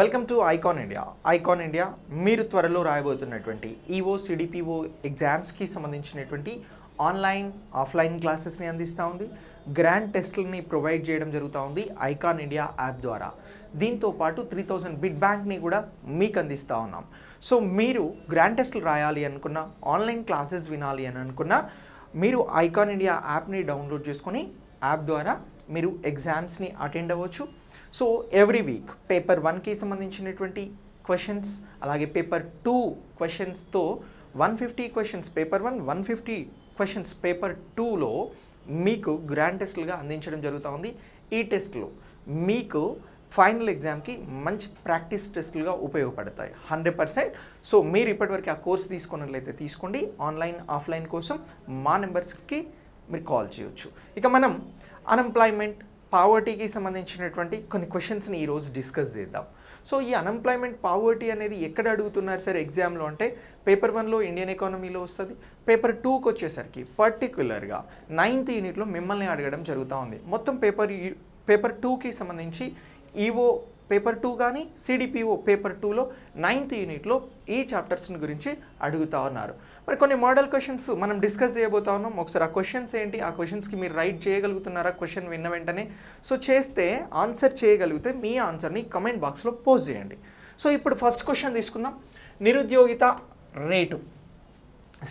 Welcome to icon India. Icon India మీరు త్వరలో రాయబోతున్నటువంటి EO CDPO ఎగ్జామ్స్కి సంబంధించినటువంటి ఆన్లైన్ ఆఫ్లైన్ క్లాసెస్ని అందిస్తూ ఉంది. గ్రాండ్ టెస్ట్లని ప్రొవైడ్ చేయడం జరుగుతూ ఉంది ఐకాన్ ఇండియా యాప్ ద్వారా. దీంతో పాటు 3000 బిట్ బ్యాంక్ని కూడా మీకు అందిస్తూ ఉన్నాం. సో మీరు గ్రాండ్ టెస్ట్లు రాయాలి అనుకున్నా, ఆన్లైన్ క్లాసెస్ వినాలి అని అనుకున్నా, మీరు ఐకాన్ ఇండియా యాప్ని డౌన్లోడ్ చేసుకొని యాప్ ద్వారా మీరు ఎగ్జామ్స్ని అటెండ్ అవ్వచ్చు. సో ఎవ్రీ వీక్ పేపర్ 1కి సంబంధించినటువంటి క్వశ్చన్స్, అలాగే paper 2 క్వశ్చన్స్తో 150 questions paper 1, 150 questions paper 2లో మీకు గ్రాండ్ టెస్ట్లుగా అందించడం జరుగుతూ ఉంది. ఈ టెస్ట్లు మీకు ఫైనల్ ఎగ్జామ్కి మంచి ప్రాక్టీస్ టెస్టులుగా ఉపయోగపడతాయి 100%. సో మీరు ఇప్పటివరకు ఆ కోర్స్ తీసుకున్నట్లయితే తీసుకోండి. ఆన్లైన్ ఆఫ్లైన్ కోసం మా నెంబర్స్కి మీరు కాల్ చేయొచ్చు. ఇక మనం అన్ఎంప్లాయ్మెంట్, పావర్టీకి సంబంధించినటువంటి కొన్ని క్వశ్చన్స్ని ఈరోజు డిస్కస్ చేద్దాం. సో ఈ అన్ఎంప్లాయ్మెంట్, పావర్టీ అనేది ఎక్కడ అడుగుతున్నారు సార్ ఎగ్జామ్లో అంటే పేపర్ 1లో ఇండియన్ ఎకానమీలో వస్తుంది. పేపర్ 2కి వచ్చేసరికి పర్టిక్యులర్గా 9th యూనిట్లో మిమ్మల్ని అడగడం జరుగుతూ ఉంది. మొత్తం పేపర్ 2కి సంబంధించి ఈఓ పేపర్ 2 కానీ సిడిపిఓ పేపర్ 2లో 9th యూనిట్లో ఈ చాప్టర్స్ని గురించి అడుగుతూ ఉన్నారు. మరి కొన్ని మోడల్ క్వశ్చన్స్ మనం డిస్కస్ చేయబోతా ఉన్నాం. ఒకసారి ఆ క్వశ్చన్స్ ఏంటి, ఆ క్వశ్చన్స్కి మీరు రైట్ చేయగలుగుతున్నారా క్వశ్చన్ విన్న వెంటనే? సో చేస్తే ఆన్సర్ చేయగలిగితే మీ ఆన్సర్ని కమెంట్ బాక్స్లో పోస్ట్ చేయండి. సో ఇప్పుడు ఫస్ట్ క్వశ్చన్ తీసుకుందాం. నిరుద్యోగిత రేటు.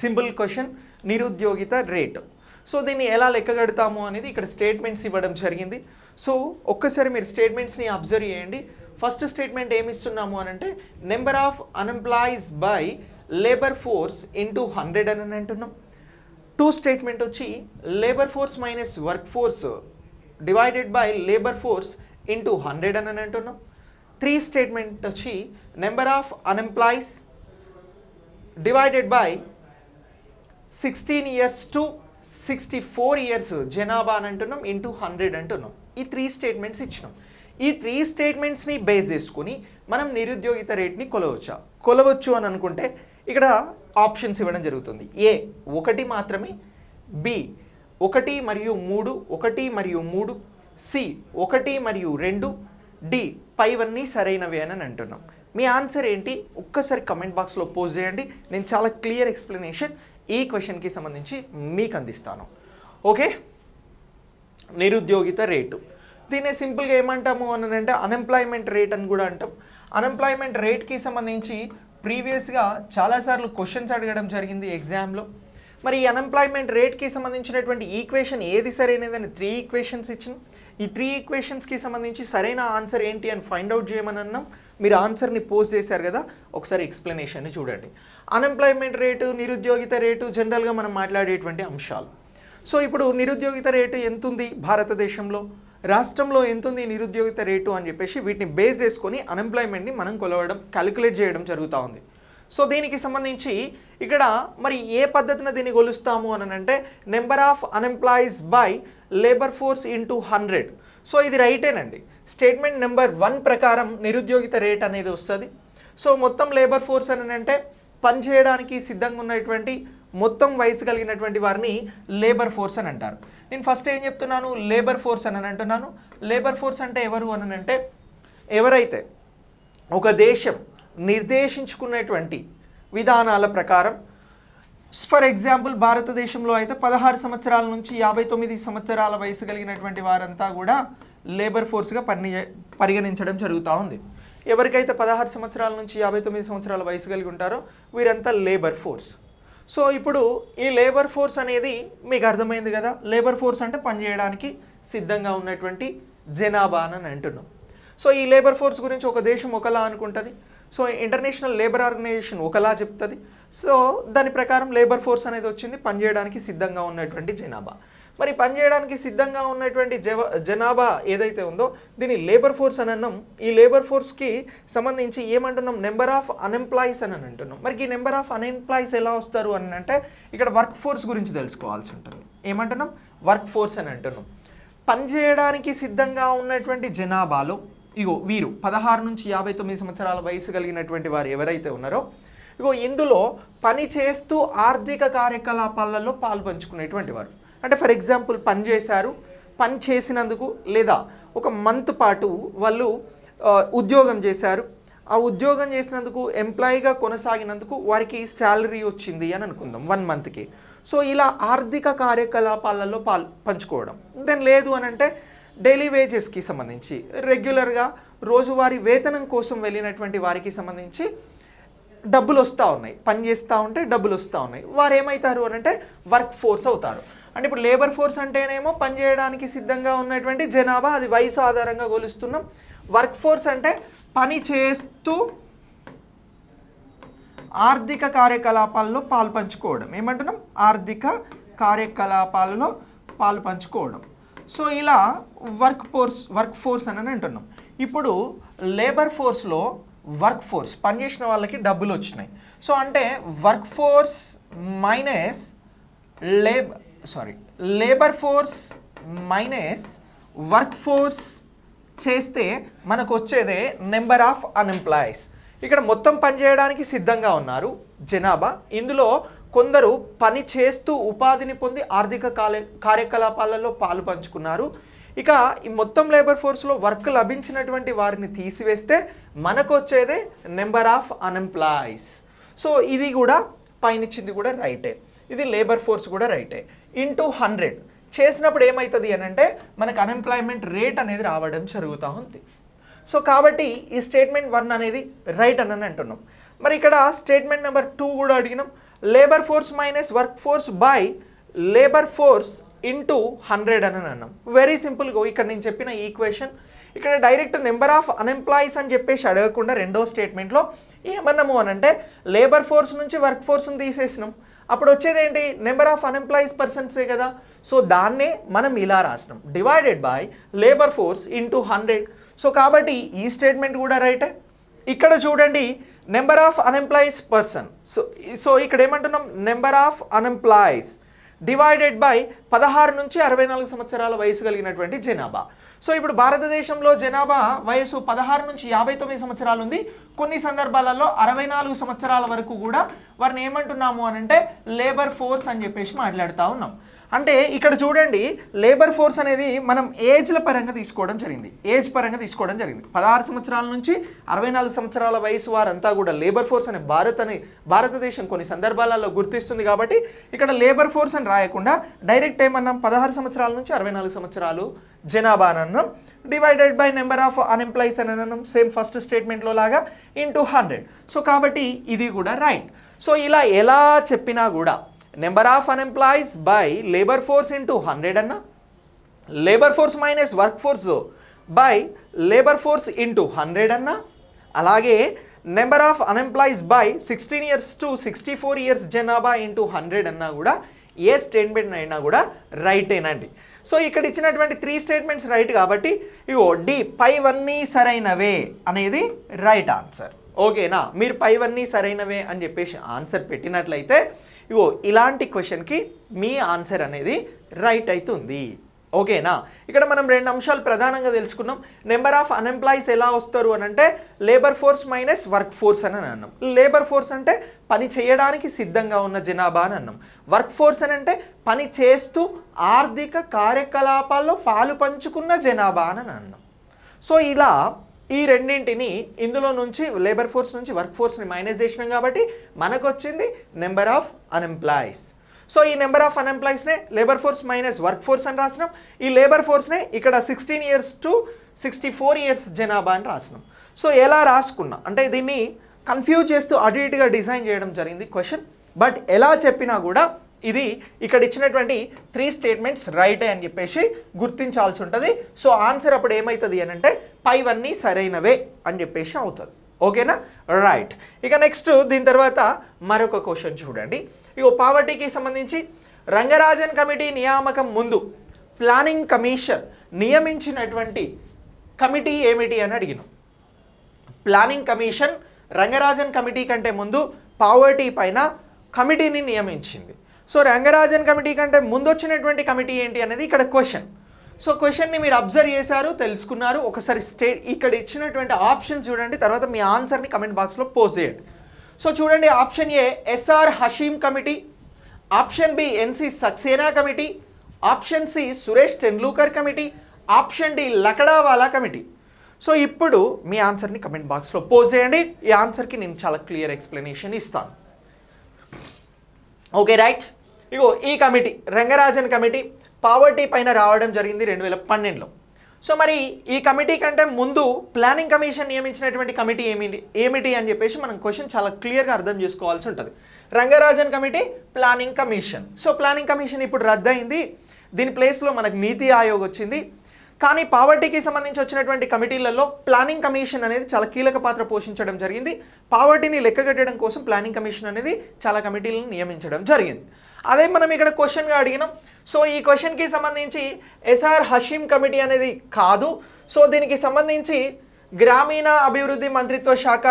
సింపుల్ క్వశ్చన్, నిరుద్యోగిత రేటు. సో దీన్ని ఎలా లెక్కగడతాము అనేది ఇక్కడ స్టేట్మెంట్స్ ఇవ్వడం జరిగింది. సో ఒక్కసారి మీరు స్టేట్మెంట్స్ని అబ్జర్వ్ చేయండి. ఫస్ట్ స్టేట్మెంట్ ఏమి ఇస్తున్నాము అని అంటే number of unemployees by labour force into 100 అని అంటున్నాం. 2 స్టేట్మెంట్ వచ్చి labour force minus work force divided by labour force into 100 అని అంటున్నాం. 3 స్టేట్మెంట్ వచ్చి number of unemployees divided by 16 years to 64 years జనాభా అని అంటున్నాం ఇంటూ 100 అంటున్నాం. ఈ 3 స్టేట్మెంట్స్ ఇచ్చినాం. ఈ 3 స్టేట్మెంట్స్ని బేస్ చేసుకుని మనం నిరుద్యోగిత రేట్ని కొలవచ్చు అని అనుకుంటే ఇక్కడ ఆప్షన్స్ ఇవ్వడం జరుగుతుంది. ఏ 1 మాత్రమే, బి 1 మరియు 3, 1 మరియు 3, సి 1 మరియు 2, డి పైవన్నీ సరైనవే అని అంటున్నాం. మీ ఆన్సర్ ఏంటి ఒక్కసారి కమెంట్ బాక్స్లో పోస్ట్ చేయండి. నేను చాలా క్లియర్ ఎక్స్ప్లెనేషన్ ఈ క్వశ్చన్కి సంబంధించి మీకు అందిస్తాను. ఓకే, నిరుద్యోగిత రేటు దీన్ని సింపుల్గా ఏమంటాము అని అంటే అన్ఎంప్లాయ్మెంట్ రేట్ అని కూడా అంటాం. అన్ఎంప్లాయ్మెంట్ రేట్కి సంబంధించి ప్రీవియస్గా చాలాసార్లు క్వశ్చన్స్ అడగడం జరిగింది ఎగ్జామ్లో. మరి ఈ అన్ఎంప్లాయ్మెంట్ రేట్కి సంబంధించినటువంటి ఈక్వేషన్ ఏది సరైనదని 3 ఈక్వేషన్స్ ఇచ్చినాం. ఈ 3 ఈక్వేషన్స్కి సంబంధించి సరైన ఆన్సర్ ఏంటి అని ఫైండ్ అవుట్ చేయమని అన్నాం. మీరు ఆన్సర్ని పోస్ట్ చేశారు కదా, ఒకసారి ఎక్స్ప్లెనేషన్ని చూడండి. అన్ఎంప్లాయ్మెంట్ రేటు, నిరుద్యోగిత రేటు జనరల్గా మనం మాట్లాడేటువంటి అంశాలు. సో ఇప్పుడు నిరుద్యోగిత రేటు ఎంతుంది భారతదేశంలో, రాష్ట్రంలో ఎంతుంది నిరుద్యోగిత రేటు అని చెప్పేసి వీటిని బేస్ చేసుకొని అన్ఎంప్లాయ్మెంట్ని మనం క్యాలిక్యులేట్ చేయడం జరుగుతూ ఉంది. సో దీనికి సంబంధించి ఇక్కడ మరి ఏ పద్ధతిన దీన్ని కొలుస్తాము అని అంటే number of unemployees by labour force into 100. So ఇది రైటేనండి. స్టేట్మెంట్ నెంబర్ 1 ప్రకారం నిరుద్యోగిత రేట్ అనేది వస్తుంది. సో మొత్తం లేబర్ ఫోర్స్ అని అంటే పనిచేయడానికి సిద్ధంగా ఉన్నటువంటి మొత్తం వయసు కలిగినటువంటి వారిని లేబర్ ఫోర్స్ అని అంటారు. నేను ఫస్ట్ ఏం చెప్తున్నాను, లేబర్ ఫోర్స్ అని అంటున్నాను. లేబర్ ఫోర్స్ అంటే ఎవరు అని అంటే ఎవరైతే ఒక దేశం నిర్దేశించుకున్నటువంటి విధానాల ప్రకారం, ఫర్ ఎగ్జాంపుల్ భారతదేశంలో అయితే 16 సంవత్సరాల నుంచి 59 సంవత్సరాల వయసు కలిగినటువంటి వారంతా కూడా లేబర్ ఫోర్స్గా పరిగణించడం జరుగుతూ ఉంది. ఎవరికైతే 16 సంవత్సరాల నుంచి 59 సంవత్సరాల వయసు కలిగి ఉంటారో వీరంతా లేబర్ ఫోర్స్. సో ఇప్పుడు ఈ లేబర్ ఫోర్స్ అనేది మీకు అర్థమైంది కదా, లేబర్ ఫోర్స్ అంటే పనిచేయడానికి సిద్ధంగా ఉన్నటువంటి జనాభా అని అంటున్నాం. సో ఈ లేబర్ ఫోర్స్ గురించి ఒక దేశం ఒకలా అనుకుంటుంది, సో ఇంటర్నేషనల్ లేబర్ ఆర్గనైజేషన్ ఒకలా చెప్తుంది. సో దాని ప్రకారం లేబర్ ఫోర్స్ అనేది వచ్చింది పనిచేయడానికి సిద్ధంగా ఉన్నటువంటి జనాభా. మరి పనిచేయడానికి సిద్ధంగా ఉన్నటువంటి జనాభా ఏదైతే ఉందో దీన్ని లేబర్ ఫోర్స్ అని అన్నాం. ఈ లేబర్ ఫోర్స్కి సంబంధించి ఏమంటున్నాం, నెంబర్ ఆఫ్ అన్ఎంప్లాయీస్ అని అంటున్నాం. మరి ఈ నెంబర్ ఆఫ్ అన్ఎంప్లాయీస్ ఎలా వస్తారు అని అంటే ఇక్కడ వర్క్ ఫోర్స్ గురించి తెలుసుకోవాల్సి ఉంటుంది. ఏమంటున్నాం, వర్క్ ఫోర్స్ అని అంటున్నాం. పనిచేయడానికి సిద్ధంగా ఉన్నటువంటి జనాభాలో వీరు 16 నుంచి 59 సంవత్సరాల వయసు కలిగినటువంటి వారు ఎవరైతే ఉన్నారో ఇందులో పని చేస్తూ ఆర్థిక కార్యకలాపాలలో పాల్పంచుకునేటువంటి వారు. అంటే ఫర్ ఎగ్జాంపుల్ పని చేసినందుకు లేదా ఒక మంత్ పాటు వాళ్ళు ఉద్యోగం చేశారు, ఆ ఉద్యోగం చేసినందుకు ఎంప్లాయీగా కొనసాగినందుకు వారికి శాలరీ వచ్చింది అని అనుకుందాం 1 మంత్కి. సో ఇలా ఆర్థిక కార్యకలాపాలలో పంచుకోవడం. దెన్ లేదు అని అంటే డైలీ వేజెస్కి సంబంధించి రెగ్యులర్గా రోజువారీ వేతనం కోసం వెళ్ళినటువంటి వారికి సంబంధించి డబ్బులు వస్తూ ఉన్నాయి, పని చేస్తూ ఉంటే డబ్బులు వస్తూ ఉన్నాయి. వారు ఏమవుతారు అని అంటే వర్క్ ఫోర్స్ అవుతారు. అంటే ఇప్పుడు లేబర్ ఫోర్స్ అంటేనేమో పని చేయడానికి సిద్ధంగా ఉన్నటువంటి జనాభా, అది వయసు ఆధారంగా కొలుస్తున్నాం. వర్క్ ఫోర్స్ అంటే పని చేస్తూ ఆర్థిక కార్యకలాపాల్లో పాలు పంచుకోవడం. ఏమంటున్నాం? ఆర్థిక కార్యకలాపాలలో పాలు పంచుకోవడం. సో ఇలా వర్క్ ఫోర్స్ అని అంటున్నాం. ఇప్పుడు లేబర్ ఫోర్స్లో వర్క్ ఫోర్స్ పనిచేసిన వాళ్ళకి డబ్బులు వచ్చినాయి. సో అంటే work force minus labour force minus work force చేస్తే మనకు వచ్చేదే నెంబర్ ఆఫ్ అన్ఎంప్లాయీస్. ఇక్కడ మొత్తం పని చేయడానికి సిద్ధంగా ఉన్నారు జనాభా. ఇందులో కొందరు పని చేస్తూ ఉపాధిని పొంది ఆర్థిక కార్యకలాపాలలో పాలు పంచుకున్నారు. ఇక ఈ మొత్తం లేబర్ ఫోర్స్లో వర్క్ లభించినటువంటి వారిని తీసివేస్తే మనకు వచ్చేదే నెంబర్ ఆఫ్ అన్ఎంప్లాయీస్. సో ఇది కూడా పైనిచ్చింది కూడా రైటే, ఇది లేబర్ ఫోర్స్ కూడా రైటే. ఇంటూ 100 చేసినప్పుడు ఏమవుతుంది అని అంటే మనకు అన్ఎంప్లాయ్మెంట్ రేట్ అనేది రావడం జరుగుతూ ఉంది. సో కాబట్టి ఈ స్టేట్మెంట్ 1 అనేది రైట్ అని అంటున్నాం. మరి ఇక్కడ స్టేట్మెంట్ నెంబర్ 2 కూడా అడిగినాం. Labour force minus work force by labour force into 100 అని అన్నాం. వెరీ సింపుల్గా ఇక్కడ నేను చెప్పిన ఈక్వేషన్ ఇక్కడ డైరెక్ట్ నెంబర్ ఆఫ్ అన్ఎంప్లాయీస్ అని చెప్పేసి అడగకుండా రెండో స్టేట్మెంట్లో ఏమన్నాము అని అంటే లేబర్ ఫోర్స్ నుంచి వర్క్ ఫోర్స్ని తీసేసినాం. అప్పుడు వచ్చేది ఏంటి? నెంబర్ ఆఫ్ అన్ఎంప్లాయీస్ పర్సన్సే కదా. సో దాన్నే మనం ఇలా రాసినాం, divided by labour force into 100. So కాబట్టి ఈ స్టేట్మెంట్ కూడా రైటే. ఇక్కడ చూడండి number of unemployees person. So ఇక్కడ ఏమంటున్నాం? Number of unemployees divided by 16 నుంచి 64 సంవత్సరాల వయసు కలిగినటువంటి జనాభా. సో ఇప్పుడు భారతదేశంలో జనాభా వయసు 16 నుంచి 59 సంవత్సరాలు ఉంది. కొన్ని సందర్భాలలో 64 సంవత్సరాల వరకు కూడా వారిని ఏమంటున్నాము అని అంటే లేబర్ ఫోర్స్ అని చెప్పేసి మాట్లాడుతూ ఉన్నాం. అంటే ఇక్కడ చూడండి లేబర్ ఫోర్స్ అనేది మనం ఏజ్ల పరంగా తీసుకోవడం జరిగింది, 16 సంవత్సరాల నుంచి 64 సంవత్సరాల వయసు వారంతా కూడా లేబర్ ఫోర్స్ అనే భారతదేశం కొన్ని సందర్భాలలో గుర్తిస్తుంది. కాబట్టి ఇక్కడ లేబర్ ఫోర్స్ అని రాయకుండా డైరెక్ట్ ఏమన్నాం? 16 సంవత్సరాల నుంచి 64 సంవత్సరాలు జనాభా అని అన్నాం, divided by number of unemployees అని అన్నాం, సేమ్ ఫస్ట్ స్టేట్మెంట్లో లాగా, ఇంటూ 100. సో కాబట్టి ఇది కూడా రైట్. సో ఇలా ఎలా చెప్పినా కూడా number of unemployees by labour force into 100 అన్న, labour force minus work force by labour force into 100 అన్న, అలాగే number of unemployees by 16 years to 64 years జనాభా ఇంటూ 100 అన్నా కూడా ఏ స్టేట్మెంట్ అయినా కూడా రైటేనండి. సో ఇక్కడ ఇచ్చినటువంటి 3 స్టేట్మెంట్స్ రైట్ కాబట్టి ఇగో డి పైవన్నీ సరైనవే అనేది రైట్ ఆన్సర్. ఓకేనా? మీరు పైవన్నీ సరైనవే అని చెప్పేసి ఆన్సర్ పెట్టినట్లయితే ఇగో ఇలాంటి క్వశ్చన్కి మీ ఆన్సర్ అనేది రైట్ అవుతుంది. ఓకేనా? ఇక్కడ మనం 2 అంశాలు ప్రధానంగా తెలుసుకున్నాం. నెంబర్ ఆఫ్ అన్ఎంప్లాయీస్ ఎలా వస్తారు అని అంటే labour force minus work force అని అన్నాం. లేబర్ ఫోర్స్ అంటే పని చేయడానికి సిద్ధంగా ఉన్న జనాభా అని అన్నాం. వర్క్ ఫోర్స్ అని అంటే పని చేస్తూ ఆర్థిక కార్యకలాపాల్లో పాలు పంచుకున్న జనాభా అని అన్నాం. సో ఇలా ఈ రెండింటిని ఇందులో నుంచి లేబర్ ఫోర్స్ నుంచి వర్క్ ఫోర్స్ని మైనస్ చేసినాం కాబట్టి మనకు వచ్చింది నెంబర్ ఆఫ్ అన్ఎంప్లాయీస్. సో ఈ నెంబర్ ఆఫ్ అన్ఎంప్లాయీస్నే labour force minus work force అని రాసినాం. ఈ లేబర్ ఫోర్స్నే ఇక్కడ 16 years to 64 years జనాభా అని రాసినాం. సో ఎలా రాసుకున్నా అంటే దీన్ని కన్ఫ్యూజ్ చేస్తూ అటు ఇటుగా డిజైన్ చేయడం జరిగింది క్వశ్చన్. బట్ ఎలా చెప్పినా కూడా ఇది ఇక్కడ ఇచ్చినటువంటి 3 స్టేట్మెంట్స్ రైటే అని చెప్పేసి గుర్తించాల్సి ఉంటుంది. సో ఆన్సర్ అప్పుడు ఏమవుతుంది అని అంటే పైవన్నీ సరైనవే అని చెప్పేసి అవుతుంది. ఓకేనా? రైట్. ఇక నెక్స్ట్ దీని తర్వాత మరొక క్వశ్చన్ చూడండి. ఇగో పావర్టీకి సంబంధించి రంగరాజన్ కమిటీ నియామకం ముందు ప్లానింగ్ కమిషన్ నియమించినటువంటి కమిటీ ఏమిటి అని అడిగినాం. ప్లానింగ్ కమిషన్ రంగరాజన్ కమిటీ కంటే ముందు పావర్టీ పైన కమిటీని నియమించింది. సో రంగరాజన్ కమిటీ కంటే ముందు వచ్చినటువంటి కమిటీ ఏంటి అనేది ఇక్కడ క్వశ్చన్. సో క్వశ్చన్ని మీరు అబ్జర్వ్ చేశారు, తెలుసుకున్నారు. ఒకసారి ఇక్కడ ఇచ్చినటువంటి ఆప్షన్స్ చూడండి, తర్వాత మీ ఆన్సర్ని కమెంట్ బాక్స్లో పోస్ట్ చేయండి. సో చూడండి, option A SR Hashim committee, option B NC Saxena committee, option C Suresh Tendulkar committee, option D Lakdawala committee. So ఇప్పుడు మీ ఆన్సర్ని కమెంట్ బాక్స్లో పోస్ట్ చేయండి. ఈ ఆన్సర్కి నేను చాలా క్లియర్ ఎక్స్ప్లెనేషన్ ఇస్తాను. Okay right. ఇగో ఈ కమిటీ రంగరాజన్ కమిటీ పావర్టీ పైన రావడం జరిగింది 2012లో. సో మరి ఈ కమిటీ కంటే ముందు ప్లానింగ్ కమిషన్ నియమించినటువంటి కమిటీ ఏమిటి అని చెప్పేసి మనం క్వశ్చన్ చాలా క్లియర్గా అర్థం చేసుకోవాల్సి ఉంటుంది. Rangarajan committee planning commission. So planning commission ఇప్పుడు రద్దయింది. దీని ప్లేస్లో మనకు నీతి ఆయోగ్ వచ్చింది. కానీ పావర్టీకి సంబంధించి వచ్చినటువంటి కమిటీలలో ప్లానింగ్ కమిషన్ అనేది చాలా కీలక పాత్ర పోషించడం జరిగింది. పావర్టీని లెక్కగట్టడం కోసం ప్లానింగ్ కమిషన్ అనేది చాలా కమిటీలను నియమించడం జరిగింది. అదే మనం ఇక్కడ క్వశ్చన్గా అడిగినాం. సో ఈ క్వశ్చన్కి సంబంధించి ఎస్ఆర్ హషీం కమిటీ అనేది కాదు. సో దీనికి సంబంధించి గ్రామీణ అభివృద్ధి మంత్రిత్వ శాఖ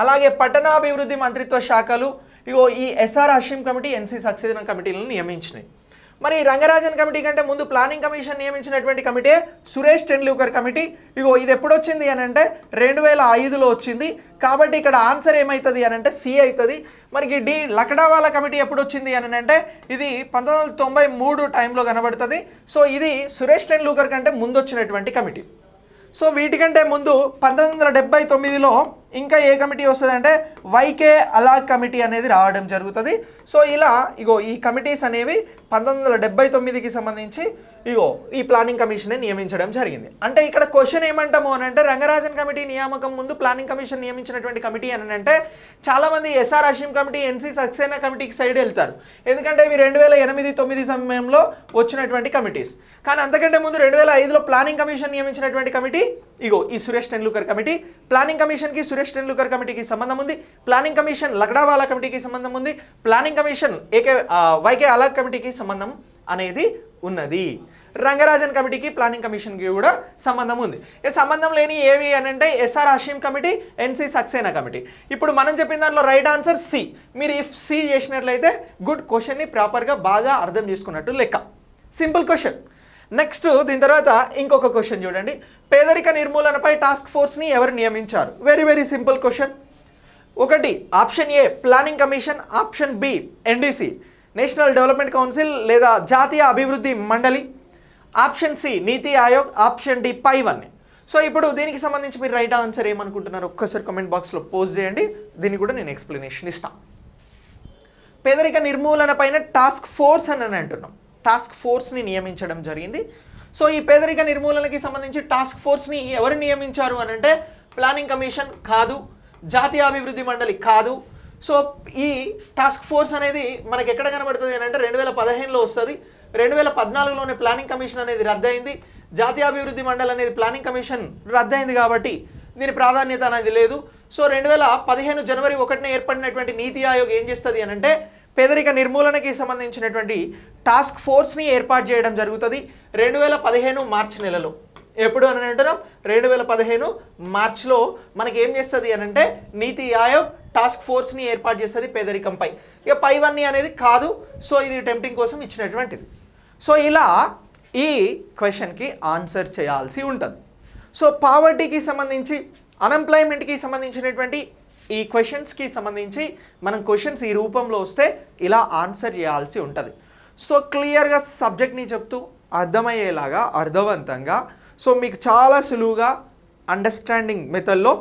అలాగే పట్టణాభివృద్ధి మంత్రిత్వ శాఖలు ఇగో ఈ SR Hashim committee NC Saxena కమిటీలను నియమించినాయి. మరి రంగరాజన్ కమిటీ కంటే ముందు ప్లానింగ్ కమిషన్ నియమించినటువంటి కమిటీ సురేష్ టెండూల్కర్ కమిటీ. ఇగో ఇది ఎప్పుడు వచ్చింది అని అంటే 2005లో వచ్చింది. కాబట్టి ఇక్కడ ఆన్సర్ ఏమవుతుంది అని అంటే సి అవుతుంది. మనకి డి లక్డావాలా కమిటీ ఎప్పుడు వచ్చింది అని అంటే ఇది 1993 టైంలో కనబడుతుంది. సో ఇది సురేష్ టెండూల్కర్ కంటే ముందు వచ్చినటువంటి కమిటీ. సో వీటికంటే ముందు 1979లో ఇంకా ఏ కమిటీ వస్తుంది అంటే వైకే అలాగ్ కమిటీ అనేది రావడం జరుగుతుంది. సో ఇలా ఇగో ఈ కమిటీస్ అనేవి 1979కి సంబంధించి ఇగో ఈ ప్లానింగ్ కమిషన్ నియమించడం జరిగింది. అంటే ఇక్కడ క్వశ్చన్ ఏమంటాము అని అంటే రంగరాజన్ కమిటీ నియామకం ముందు ప్లానింగ్ కమిషన్ నియమించినటువంటి కమిటీ అని అంటే చాలామంది SR Hashim committee NC Saxena కమిటీకి సైడ్ వెళ్తారు. ఎందుకంటే ఇవి 2008-9 సమయంలో వచ్చినటువంటి కమిటీస్. కానీ అంతకంటే ముందు 2005లో ప్లానింగ్ కమిషన్ నియమించినటువంటి కమిటీ ఇగో ఈ సురేష్ టెండూల్కర్ కమిటీ. ప్లానింగ్ కమిషన్కి సురేష్ టెండూల్కర్ కమిటీకి సంబంధం ఉంది. ప్లానింగ్ కమిషన్ లక్డావాలా కమిటీకి సంబంధం ఉంది. ప్లానింగ్ కమిషన్ వైకే అలాగ్ కమిటీకి సంబంధం అనేది ఉన్నది. రంగరాజన్ కమిటీకి ప్లానింగ్ కమిషన్కి కూడా సంబంధం ఉంది. సంబంధం లేని ఏవి అని అంటే SR Hashim committee NC Saxena committee. ఇప్పుడు మనం చెప్పిన దాంట్లో రైట్ ఆన్సర్ సి. మీరు ఇఫ్ సి చేసినట్లయితే గుడ్, క్వశ్చన్ని ప్రాపర్గా బాగా అర్థం చేసుకున్నట్టు లెక్క. Simple question. నెక్స్ట్ దీని తర్వాత ఇంకొక క్వశ్చన్ చూడండి. పేదరిక నిర్మూలనపై టాస్క్ ఫోర్స్ని ఎవరు నియమించారు? Very very simple question. ఒకటి option A planning commission, option B NDC national development council లేదా జాతీయ అభివృద్ధి మండలి, option C NITI Aayog, option D పైవన్నీ. సో ఇప్పుడు దీనికి సంబంధించి మీరు రైట్ ఆన్సర్ ఏమనుకుంటున్నారు ఒక్కసారి కామెంట్ బాక్స్లో పోస్ట్ చేయండి. దీన్ని కూడా నేను ఎక్స్ప్లెనేషన్ ఇస్తాను. పేదరిక నిర్మూలన పైన టాస్క్ ఫోర్స్ అని అంటున్నాం. టాస్క్ ఫోర్స్ని నియమించడం జరిగింది. సో ఈ పేదరిక నిర్మూలనకి సంబంధించి టాస్క్ ఫోర్స్ని ఎవరు నియమించారు అని అంటే ప్లానింగ్ కమిషన్ కాదు, జాతీయ అభివృద్ధి మండలి కాదు. సో ఈ టాస్క్ ఫోర్స్ అనేది మనకి ఎక్కడ కనబడుతుంది అని అంటే 2015లో వస్తుంది. 2014లోనే ప్లానింగ్ కమిషన్ అనేది రద్దయింది. జాతీయ అభివృద్ధి మండలి అనేది ప్లానింగ్ కమిషన్ రద్దయింది కాబట్టి దీని ప్రాధాన్యత అనేది లేదు. సో 2015 జనవరి 1న ఏర్పడినటువంటి నీతి ఆయోగ్ ఏం చేస్తుంది అని అంటే పేదరిక నిర్మూలనకి సంబంధించినటువంటి టాస్క్ ఫోర్స్ని ఏర్పాటు చేయడం జరుగుతుంది 2015 మార్చి నెలలో. ఎప్పుడు అని అంటున్నాం 2015 మార్చిలో మనకి ఏం చేస్తుంది అని అంటే నీతి ఆయోగ్ టాస్క్ ఫోర్స్ని ఏర్పాటు చేస్తుంది పేదరికంపై. ఇక పైవన్నీ అనేది కాదు. సో ఇది టెంప్టింగ్ కోసం ఇచ్చినటువంటిది. సో ఇలా ఈ క్వశ్చన్కి ఆన్సర్ చేయాల్సి ఉంటుంది. సో పావర్టీకి సంబంధించి అన్ఎంప్లాయ్మెంట్కి సంబంధించినటువంటి ఈ క్వశ్చన్స్కి సంబంధించి మనం క్వశ్చన్స్ ఈ రూపంలో వస్తే ఇలా ఆన్సర్ చేయాల్సి ఉంటుంది. సో క్లియర్గా సబ్జెక్ట్ని చెప్తూ అర్థమయ్యేలాగా అర్థవంతంగా సో మీకు చాలా సులువుగా అండర్స్టాండింగ్ మెథడ్లో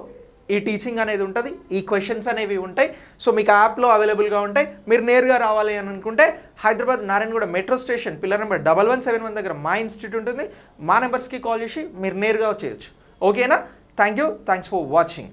ఈ టీచింగ్ అనేది ఉంటుంది. ఈ క్వశ్చన్స్ అనేవి ఉంటాయి. సో మీకు యాప్లో అవైలబుల్గా ఉంటాయి. మీరు నేరుగా రావాలి అని అనుకుంటే Hyderabad Narayanguda metro station pillar number 1171 దగ్గర మా ఇన్స్టిట్యూట్ ఉంటుంది. మా నెంబర్స్కి కాల్ చేసి మీరు నేరుగా చేయొచ్చు. ఓకేనా? Thank you. Thanks for watching.